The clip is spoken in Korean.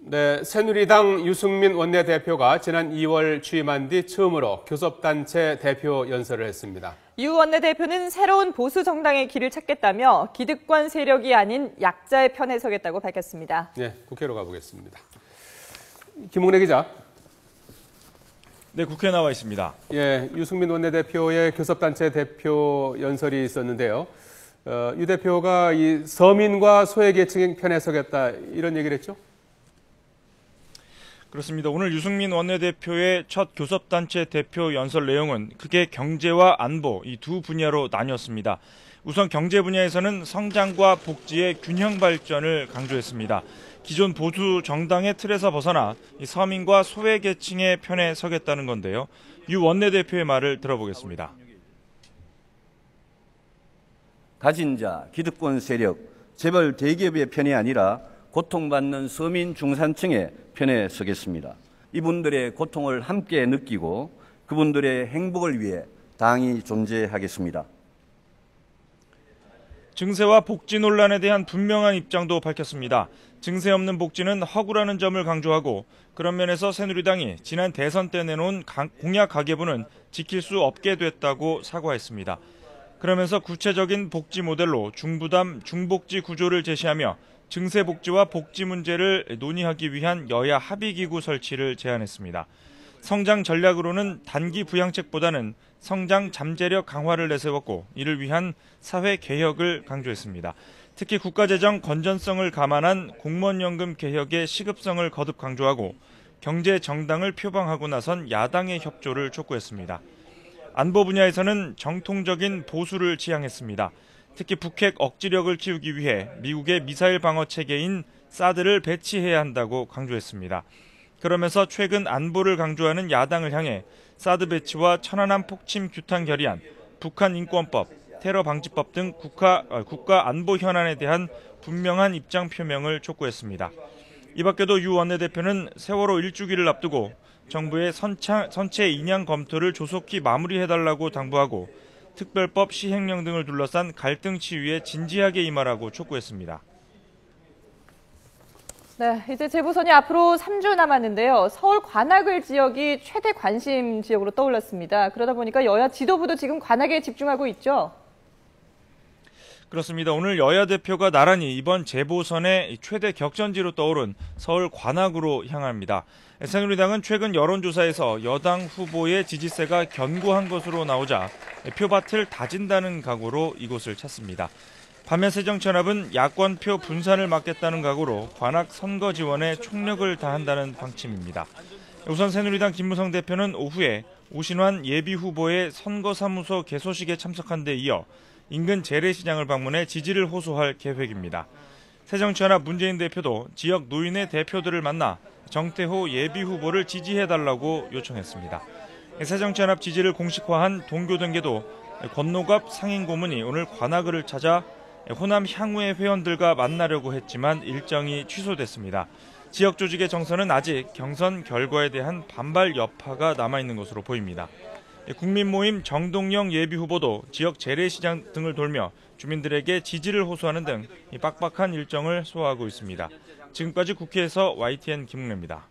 네, 새누리당 유승민 원내대표가 지난 2월 취임한 뒤 처음으로 교섭단체 대표 연설을 했습니다. 유 원내대표는 새로운 보수 정당의 길을 찾겠다며 기득권 세력이 아닌 약자의 편에 서겠다고 밝혔습니다. 네, 국회로 가보겠습니다. 김웅래 기자. 네, 국회에 나와 있습니다. 예, 유승민 원내대표의 교섭단체 대표 연설이 있었는데요. 유 대표가 이 서민과 소외계층 편에 서겠다 이런 얘기를 했죠? 그렇습니다. 오늘 유승민 원내대표의 첫 교섭단체 대표 연설 내용은 크게 경제와 안보 이 두 분야로 나뉘었습니다. 우선 경제 분야에서는 성장과 복지의 균형 발전을 강조했습니다. 기존 보수 정당의 틀에서 벗어나 이 서민과 소외계층의 편에 서겠다는 건데요. 유 원내대표의 말을 들어보겠습니다. 가진 자, 기득권 세력, 재벌 대기업의 편이 아니라 고통받는 서민 중산층의 편에 서겠습니다. 이분들의 고통을 함께 느끼고 그분들의 행복을 위해 당이 존재하겠습니다. 증세와 복지 논란에 대한 분명한 입장도 밝혔습니다. 증세 없는 복지는 허구라는 점을 강조하고 그런 면에서 새누리당이 지난 대선 때 내놓은 공약 가계부는 지킬 수 없게 됐다고 사과했습니다. 그러면서 구체적인 복지 모델로 중부담, 중복지 구조를 제시하며 증세복지와 복지 문제를 논의하기 위한 여야 합의기구 설치를 제안했습니다. 성장 전략으로는 단기 부양책보다는 성장 잠재력 강화를 내세웠고 이를 위한 사회 개혁을 강조했습니다. 특히 국가재정 건전성을 감안한 공무원연금 개혁의 시급성을 거듭 강조하고 경제 정당을 표방하고 나선 야당의 협조를 촉구했습니다. 안보 분야에서는 정통적인 보수를 지향했습니다. 특히 북핵 억지력을 키우기 위해 미국의 미사일 방어 체계인 사드를 배치해야 한다고 강조했습니다. 그러면서 최근 안보를 강조하는 야당을 향해 사드 배치와 천안함 폭침 규탄 결의안, 북한 인권법, 테러 방지법 등 국가 안보 현안에 대한 분명한 입장 표명을 촉구했습니다. 이 밖에도 유 원내대표는 세월호 1주기를 앞두고 정부의 선체 인양 검토를 조속히 마무리해달라고 당부하고 특별법 시행령 등을 둘러싼 갈등 치유에 진지하게 임하라고 촉구했습니다. 네, 이제 재보선이 앞으로 3주 남았는데요. 서울 관악을 지역이 최대 관심 지역으로 떠올랐습니다. 그러다 보니까 여야 지도부도 지금 관악에 집중하고 있죠. 그렇습니다. 오늘 여야 대표가 나란히 이번 재보선의 최대 격전지로 떠오른 서울 관악으로 향합니다. 새누리당은 최근 여론조사에서 여당 후보의 지지세가 견고한 것으로 나오자 표밭을 다진다는 각오로 이곳을 찾습니다. 반면 새정치연합은 야권표 분산을 막겠다는 각오로 관악 선거 지원에 총력을 다한다는 방침입니다. 우선 새누리당 김무성 대표는 오후에 오신환 예비후보의 선거사무소 개소식에 참석한 데 이어 인근 재래시장을 방문해 지지를 호소할 계획입니다. 새정치연합 문재인 대표도 지역 노인의 대표들을 만나 정태호 예비후보를 지지해달라고 요청했습니다. 새정치연합 지지를 공식화한 동교동계도 권노갑 상임고문이 오늘 관악을 찾아 호남 향후의 회원들과 만나려고 했지만 일정이 취소됐습니다. 지역 조직의 정서는 아직 경선 결과에 대한 반발 여파가 남아있는 것으로 보입니다. 국민모임 정동영 예비후보도 지역 재래시장 등을 돌며 주민들에게 지지를 호소하는 등 빡빡한 일정을 소화하고 있습니다. 지금까지 국회에서 YTN 김웅래입니다.